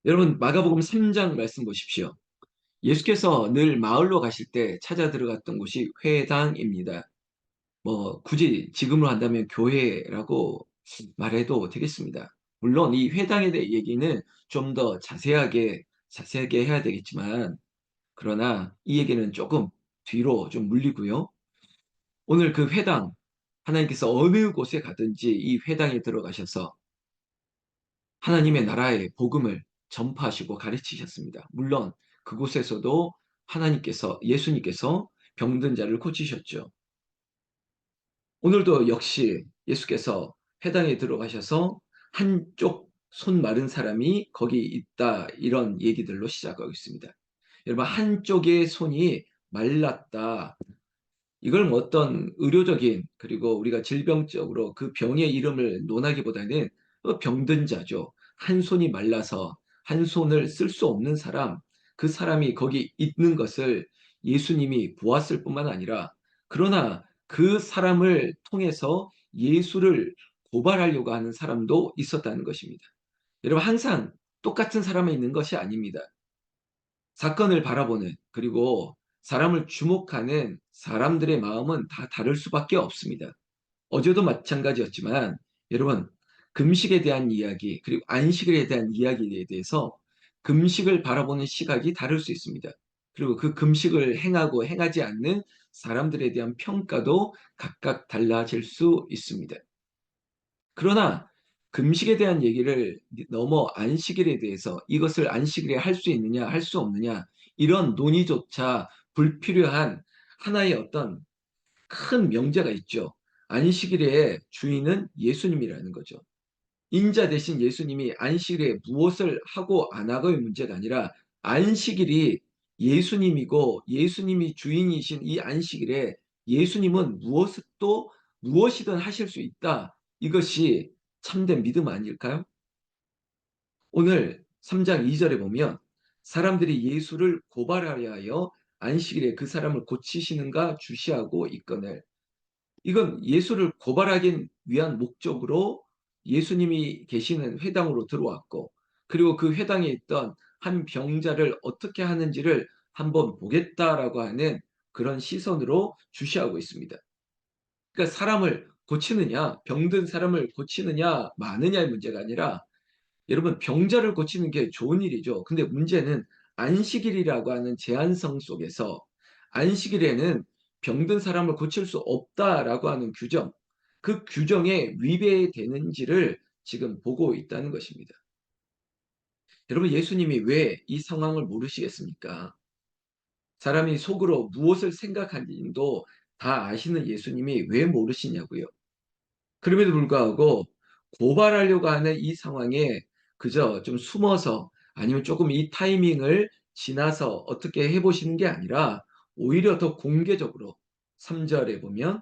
여러분 마가복음 3장 말씀 보십시오. 예수께서 늘 마을로 가실 때 찾아 들어갔던 곳이 회당입니다. 뭐 굳이 지금으로 한다면 교회라고 말해도 되겠습니다. 물론 이 회당에 대해 얘기는 좀 더 자세하게 해야 되겠지만, 그러나 이 얘기는 조금 뒤로 좀 물리고요. 오늘 그 회당, 하나님께서 어느 곳에 가든지 이 회당에 들어가셔서 하나님의 나라의 복음을 전파하시고 가르치셨습니다. 물론 그곳에서도 예수님께서 병든 자를 고치셨죠. 오늘도 역시 예수께서 회당에 들어가셔서 한쪽 손 마른 사람이 거기 있다, 이런 얘기들로 시작하고 있습니다. 여러분, 한쪽의 손이 말랐다. 이걸 뭐 어떤 의료적인, 그리고 우리가 질병적으로 그 병의 이름을 논하기보다는 병든 자죠. 한 손이 말라서 한 손을 쓸 수 없는 사람, 그 사람이 거기 있는 것을 예수님이 보았을 뿐만 아니라, 그러나 그 사람을 통해서 예수를 고발하려고 하는 사람도 있었다는 것입니다. 여러분, 항상 똑같은 사람이 있는 것이 아닙니다. 사건을 바라보는, 그리고 사람을 주목하는 사람들의 마음은 다 다를 수밖에 없습니다. 어제도 마찬가지였지만, 여러분, 금식에 대한 이야기, 그리고 안식일에 대한 이야기에 대해서 금식을 바라보는 시각이 다를 수 있습니다. 그리고 그 금식을 행하고 행하지 않는 사람들에 대한 평가도 각각 달라질 수 있습니다. 그러나 금식에 대한 얘기를 넘어 안식일에 대해서, 이것을 안식일에 할 수 있느냐 할 수 없느냐, 이런 논의조차 불필요한 하나의 어떤 큰 명제가 있죠. 안식일의 주인은 예수님이라는 거죠. 인자 대신 예수님이 안식일에 무엇을 하고 안 하고의 문제가 아니라, 안식일이 예수님이고 예수님이 주인이신 이 안식일에 예수님은 무엇이든 하실 수 있다. 이것이 참된 믿음 아닐까요? 오늘 3장 2절에 보면, 사람들이 예수를 고발하려 하여 안식일에 그 사람을 고치시는가 주시하고 있거늘. 이건 예수를 고발하기 위한 목적으로 예수님이 계시는 회당으로 들어왔고, 그리고 그 회당에 있던 한 병자를 어떻게 하는지를 한번 보겠다라고 하는 그런 시선으로 주시하고 있습니다. 그러니까 사람을 고치느냐, 병든 사람을 고치느냐, 마느냐의 문제가 아니라, 여러분, 병자를 고치는 게 좋은 일이죠. 근데 문제는 안식일이라고 하는 제한성 속에서 안식일에는 병든 사람을 고칠 수 없다라고 하는 규정, 그 규정에 위배되는지를 지금 보고 있다는 것입니다. 여러분, 예수님이 왜 이 상황을 모르시겠습니까? 사람이 속으로 무엇을 생각하는지도 다 아시는 예수님이 왜 모르시냐고요. 그럼에도 불구하고 고발하려고 하는 이 상황에 그저 좀 숨어서, 아니면 조금 이 타이밍을 지나서 어떻게 해보시는 게 아니라, 오히려 더 공개적으로 3절에 보면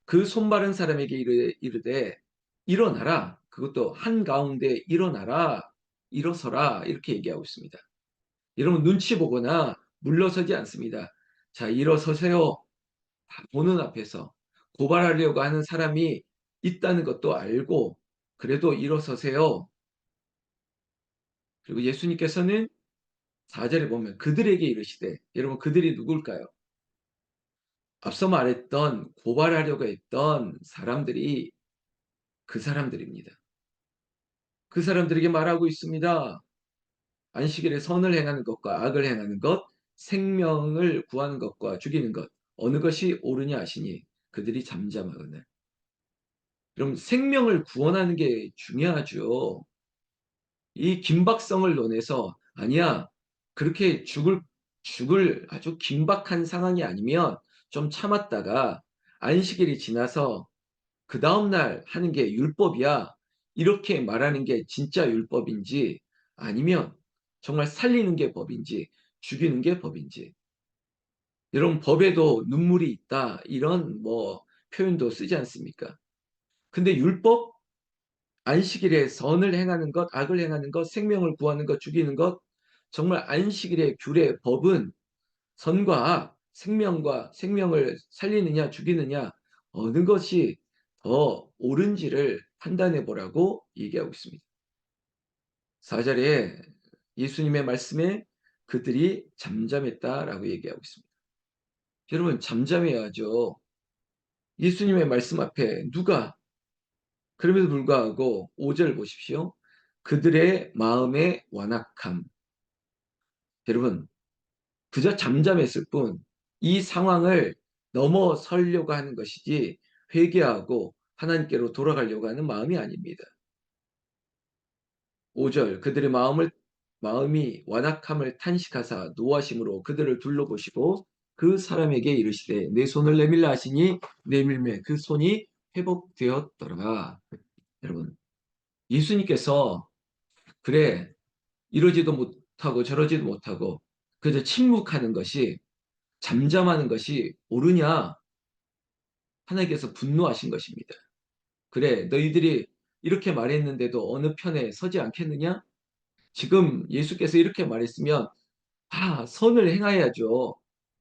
그 손바른 사람에게 이르되 일어나라, 그것도 한가운데 일어나라, 일어서라, 이렇게 얘기하고 있습니다. 여러분, 눈치 보거나 물러서지 않습니다. 자, 일어서세요. 보는 앞에서 고발하려고 하는 사람이 있다는 것도 알고, 그래도 일어서세요. 그리고 예수님께서는 4절에 보면 그들에게 이르시되, 여러분, 그들이 누굴까요? 앞서 말했던 고발하려고 했던 사람들이 그 사람들입니다. 그 사람들에게 말하고 있습니다. 안식일에 선을 행하는 것과 악을 행하는 것, 생명을 구하는 것과 죽이는 것, 어느 것이 옳으냐 하시니 그들이 잠잠하거늘. 그럼 생명을 구원하는 게 중요하죠. 이 긴박성을 논해서, 아니야, 그렇게 죽을 아주 긴박한 상황이 아니면 좀 참았다가 안식일이 지나서 그 다음날 하는 게 율법이야, 이렇게 말하는 게 진짜 율법인지, 아니면 정말 살리는 게 법인지 죽이는 게 법인지. 여러분, 법에도 눈물이 있다, 이런 뭐 표현도 쓰지 않습니까? 근데 율법, 안식일에 선을 행하는 것, 악을 행하는 것, 생명을 구하는 것, 죽이는 것, 정말 안식일의 규례, 법은 선과 악, 생명과 생명을 살리느냐, 죽이느냐, 어느 것이 더 옳은지를 판단해 보라고 얘기하고 있습니다. 4절에 예수님의 말씀에 그들이 잠잠했다라고 얘기하고 있습니다. 여러분, 잠잠해야죠. 예수님의 말씀 앞에 누가, 그럼에도 불구하고 5절 보십시오. 그들의 마음의 완악함. 여러분, 그저 잠잠했을 뿐 이 상황을 넘어서려고 하는 것이지 회개하고 하나님께로 돌아가려고 하는 마음이 아닙니다. 5절 그들의 마음이 완악함을 탄식하사 노하심으로 그들을 둘러보시고 그 사람에게 이르시되 내 손을 내밀라 하시니 내밀매 그 손이 회복되었더라. 여러분, 예수님께서 그래 이러지도 못하고 저러지도 못하고 그저 침묵하는 것이, 잠잠하는 것이 옳으냐? 하나님께서 분노하신 것입니다. 그래 너희들이 이렇게 말했는데도 어느 편에 서지 않겠느냐? 지금 예수께서 이렇게 말했으면 선을 행하야죠.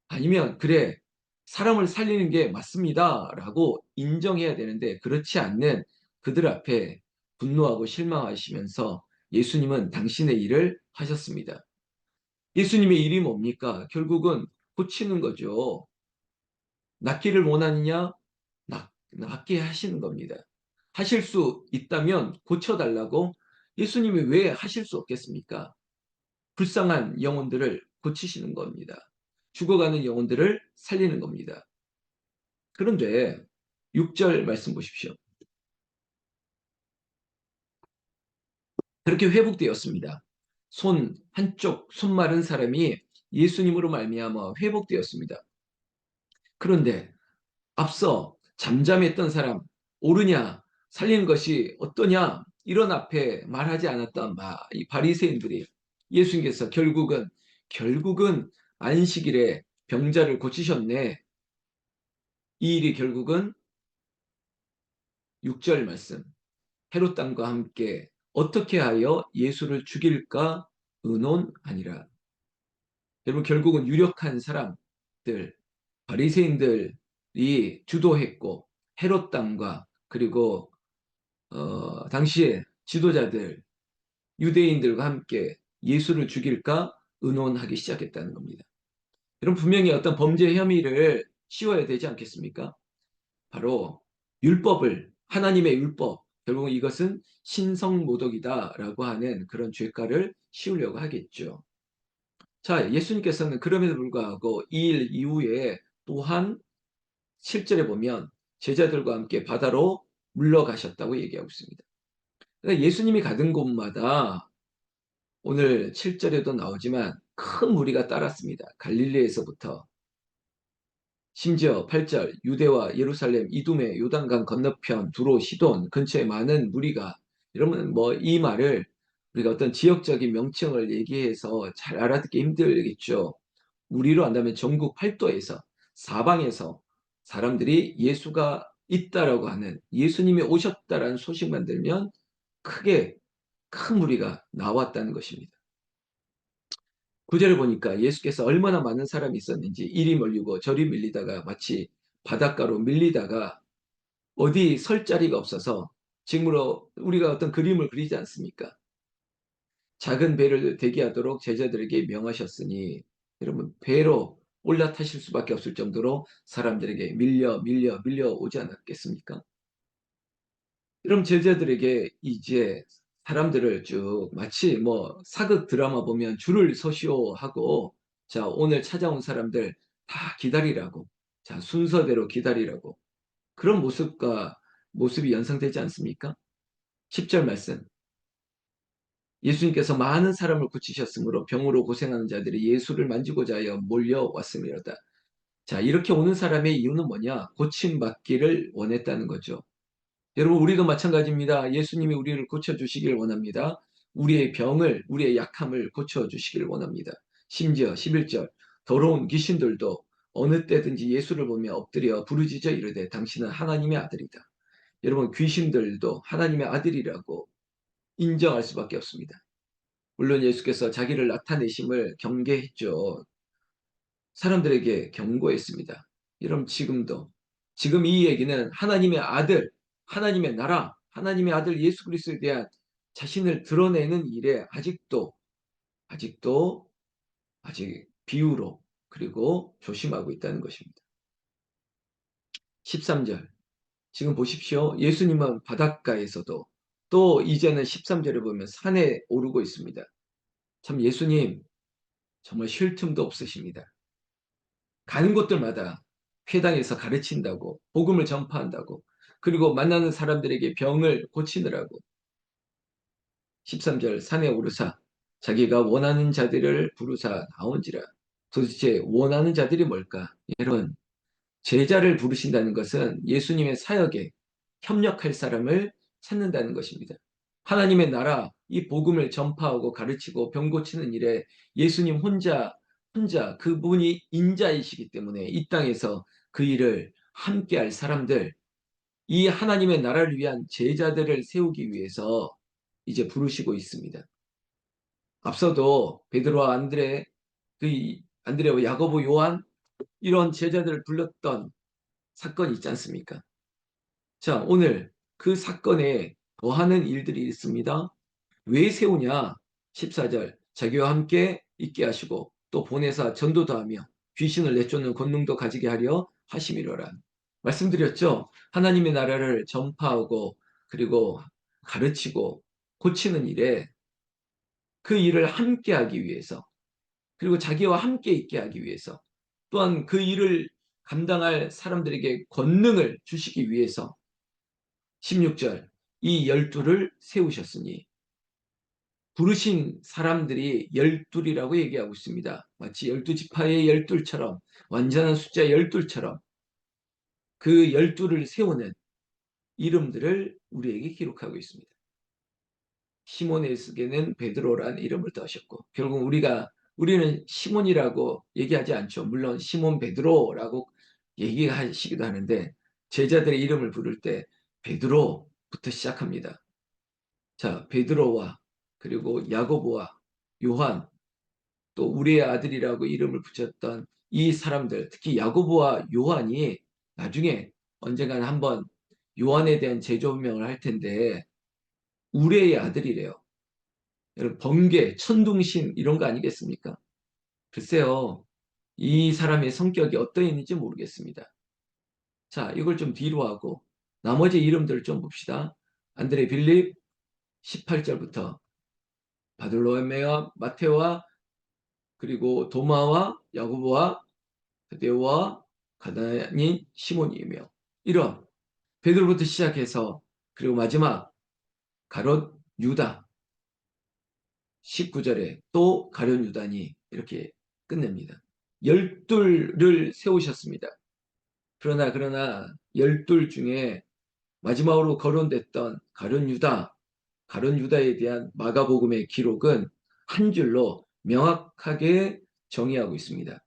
아니면 그래 사람을 살리는 게 맞습니다 라고 인정해야 되는데 그렇지 않는 그들 앞에 분노하고 실망하시면서 예수님은 당신의 일을 하셨습니다. 예수님의 일이 뭡니까? 결국은 고치는 거죠. 낫기를 원하느냐? 낫게 하시는 겁니다. 하실 수 있다면 고쳐달라고. 예수님이 왜 하실 수 없겠습니까? 불쌍한 영혼들을 고치시는 겁니다. 죽어가는 영혼들을 살리는 겁니다. 그런데 6절 말씀 보십시오. 그렇게 회복되었습니다. 한쪽 손 마른 사람이 예수님으로 말미암아 회복되었습니다. 그런데 앞서 잠잠했던 사람 옳으냐 살리는 것이 어떠냐 이런 앞에 말하지 않았던 이 바리새인들이 예수님께서 결국은 안식일에 병자를 고치셨네. 이 일이 결국은 6절 말씀 헤롯 땅과 함께 어떻게 하여 예수를 죽일까 의논하니라. 여러분, 결국은 유력한 사람들 바리새인들이 주도했고 헤롯 땅과 그리고 당시의 지도자들 유대인들과 함께 예수를 죽일까 의논하기 시작했다는 겁니다. 여러분, 분명히 어떤 범죄 혐의를 씌워야 되지 않겠습니까? 바로 하나님의 율법, 결국 이것은 신성모독이다라고 하는 그런 죄가를 씌우려고 하겠죠. 자, 예수님께서는 그럼에도 불구하고 이 일 이후에 또한 7절에 보면 제자들과 함께 바다로 물러가셨다고 얘기하고 있습니다. 그러니까 예수님이 가던 곳마다 오늘 7절에도 나오지만 큰 무리가 따랐습니다. 갈릴리에서부터 심지어 8절 유대와 예루살렘, 이두메, 요단강 건너편, 두로, 시돈 근처에 많은 무리가. 여러분 이 말을 우리가 어떤 지역적인 명칭을 얘기해서 잘 알아듣기 힘들겠죠. 우리로 한다면 전국 팔도에서 사방에서 사람들이 예수가 있다라고 하는, 예수님이 오셨다라는 소식만 들면 크게 큰 무리가 나왔다는 것입니다. 9절을 보니까 예수께서 얼마나 많은 사람이 있었는지 이리 몰리고 저리 밀리다가 마치 바닷가로 밀리다가 어디 설 자리가 없어서, 지금으로 우리가 어떤 그림을 그리지 않습니까? 작은 배를 대기하도록 제자들에게 명하셨으니, 여러분 배로 올라타실 수밖에 없을 정도로 사람들에게 밀려 오지 않았겠습니까? 그럼 제자들에게 이제 사람들을 쭉 마치 사극 드라마 보면 줄을 서시오 하고, 자 오늘 찾아온 사람들 다 기다리라고, 자 순서대로 기다리라고, 그런 모습이 연상되지 않습니까? 10절 말씀 예수님께서 많은 사람을 고치셨으므로 병으로 고생하는 자들이 예수를 만지고자 하여 몰려왔음이로다. 자, 이렇게 오는 사람의 이유는 뭐냐? 고침받기를 원했다는 거죠. 여러분, 우리도 마찬가지입니다. 예수님이 우리를 고쳐주시길 원합니다. 우리의 약함을 고쳐주시길 원합니다. 심지어 11절 더러운 귀신들도 어느 때든지 예수를 보며 엎드려 부르짖어 이르되 당신은 하나님의 아들이다. 여러분, 귀신들도 하나님의 아들이라고 인정할 수밖에 없습니다. 물론 예수께서 자기를 나타내심을 경계했죠. 사람들에게 경고했습니다. 여러분, 지금 이 얘기는 하나님의 아들, 하나님의 나라, 하나님의 아들 예수 그리스도에 대한 자신을 드러내는 일에 아직도 아직도 아직 비유로 그리고 조심하고 있다는 것입니다. 13절. 지금 보십시오. 예수님은 바닷가에서도 또 이제는 13절에 보면 산에 오르고 있습니다. 참 예수님 정말 쉴 틈도 없으십니다. 가는 곳들마다 회당에서 가르친다고, 복음을 전파한다고, 그리고 만나는 사람들에게 병을 고치느라고. 13절 산에 오르사 자기가 원하는 자들을 부르사 나온지라. 도대체 원하는 자들이 뭘까? 여러분, 제자를 부르신다는 것은 예수님의 사역에 협력할 사람을 찾는다는 것입니다. 하나님의 나라, 이 복음을 전파하고 가르치고 병 고치는 일에 예수님 혼자 그분이 인자이시기 때문에 이 땅에서 그 일을 함께할 사람들, 이 하나님의 나라를 위한 제자들을 세우기 위해서 이제 부르시고 있습니다. 앞서도 베드로와 안드레와 야고보, 요한 이런 제자들을 불렀던 사건이 있지 않습니까? 자, 오늘 그 사건에 더하는 일들이 있습니다. 왜 세우냐? 14절. 자기와 함께 있게 하시고 또 보내사 전도도 하며 귀신을 내쫓는 권능도 가지게 하려 하심이로라. 말씀드렸죠? 하나님의 나라를 전파하고 그리고 가르치고 고치는 일에 그 일을 함께 하기 위해서 그리고 자기와 함께 있게 하기 위해서 또한 그 일을 감당할 사람들에게 권능을 주시기 위해서 16절 이 열두를 세우셨으니 부르신 사람들이 열둘이라고 얘기하고 있습니다. 마치 12지파의 열둘처럼 완전한 숫자 열둘처럼 그 열둘을 세우는 이름들을 우리에게 기록하고 있습니다. 시몬에게는 베드로란 이름을 더하셨고 결국 우리는 시몬이라고 얘기하지 않죠. 물론 시몬 베드로라고 얘기하시기도 하는데 제자들의 이름을 부를 때 베드로부터 시작합니다. 자, 베드로와 그리고 야고보와 요한 또 우리의 아들이라고 이름을 붙였던 이 사람들 특히 야고보와 요한이 나중에 언젠가는 한번 요한에 대한 재조명을 할 텐데 우리의 아들이래요. 여러분 번개, 천둥신 이런 거 아니겠습니까? 글쎄요. 이 사람의 성격이 어떠했는지 모르겠습니다. 자, 이걸 좀 뒤로 하고 나머지 이름들을 좀 봅시다. 안드레 빌립 18절부터 바돌로메와 마테와 그리고 도마와 야고보와 드데오와 가다닌 시몬이며 이런 베드로부터 시작해서 그리고 마지막 가롯 유다 19절에 또 가룟 유다니 이렇게 끝냅니다. 열둘을 세우셨습니다. 그러나 열둘 중에 마지막으로 거론됐던 가룟 유다에 대한 마가복음의 기록은 한 줄로 명확하게 정의하고 있습니다.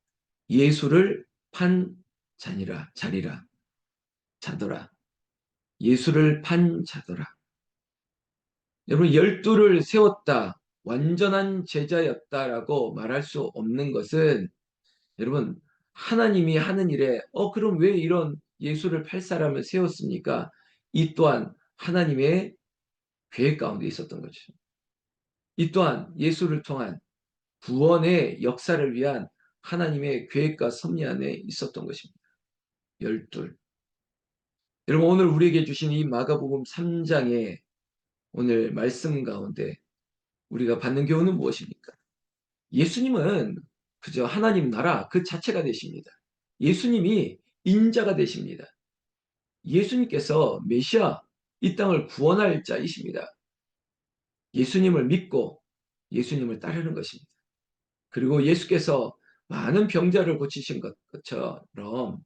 예수를 판 자더라. 예수를 판 자더라. 여러분 열두를 세웠다. 완전한 제자였다라고 말할 수 없는 것은 여러분 하나님이 하는 일에 그럼 왜 이런 예수를 팔 사람을 세웠습니까? 이 또한 하나님의 계획 가운데 있었던 거죠. 이 또한 예수를 통한 구원의 역사를 위한 하나님의 계획과 섭리 안에 있었던 것입니다. 열둘. 여러분 오늘 우리에게 주신 이 마가복음 3장의 오늘 말씀 가운데 우리가 받는 교훈은 무엇입니까? 예수님은 그저 하나님 나라 그 자체가 되십니다. 예수님이 인자가 되십니다. 예수님께서 메시아 이 땅을 구원할 자이십니다. 예수님을 믿고 예수님을 따르는 것입니다. 그리고 예수께서 많은 병자를 고치신 것처럼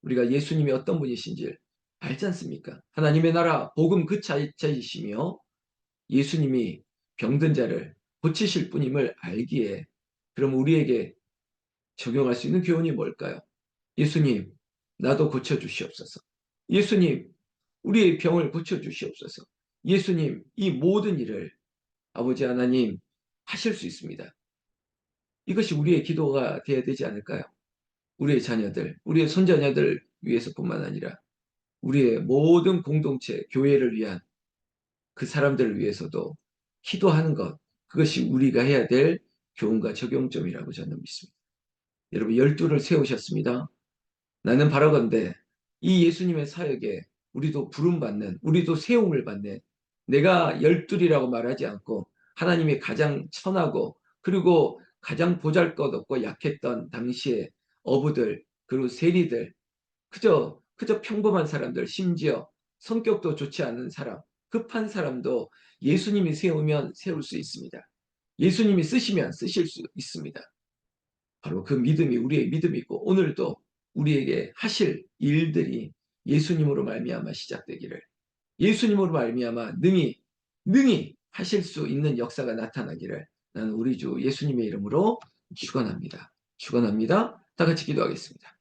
우리가 예수님이 어떤 분이신지 알지 않습니까? 하나님의 나라 복음 그 자체이시며 예수님이 병든 자를 고치실 분임을 알기에 그럼 우리에게 적용할 수 있는 교훈이 뭘까요? 예수님, 나도 고쳐주시옵소서. 예수님, 우리의 병을 고쳐주시옵소서. 예수님, 이 모든 일을 아버지 하나님 하실 수 있습니다. 이것이 우리의 기도가 되어야 되지 않을까요? 우리의 자녀들, 우리의 손자녀들 위해서뿐만 아니라 우리의 모든 공동체, 교회를 위한 그 사람들을 위해서도 기도하는 것, 그것이 우리가 해야 될 교훈과 적용점이라고 저는 믿습니다. 여러분, 12를 세우셨습니다. 나는 바라건대 이 예수님의 사역에 우리도 부름받는, 우리도 세움을 받는, 내가 열둘이라고 말하지 않고 하나님이 가장 천하고 그리고 가장 보잘것없고 약했던 당시의 어부들, 그리고 세리들, 그저 평범한 사람들, 심지어 성격도 좋지 않은 사람, 급한 사람도 예수님이 세우면 세울 수 있습니다. 예수님이 쓰시면 쓰실 수 있습니다. 바로 그 믿음이 우리의 믿음이고, 오늘도 우리에게 하실 일들이 예수님으로 말미암아 시작되기를, 예수님으로 말미암아 능히 하실 수 있는 역사가 나타나기를 나는 우리 주 예수님의 이름으로 축원합니다. 축원합니다. 다 같이 기도하겠습니다.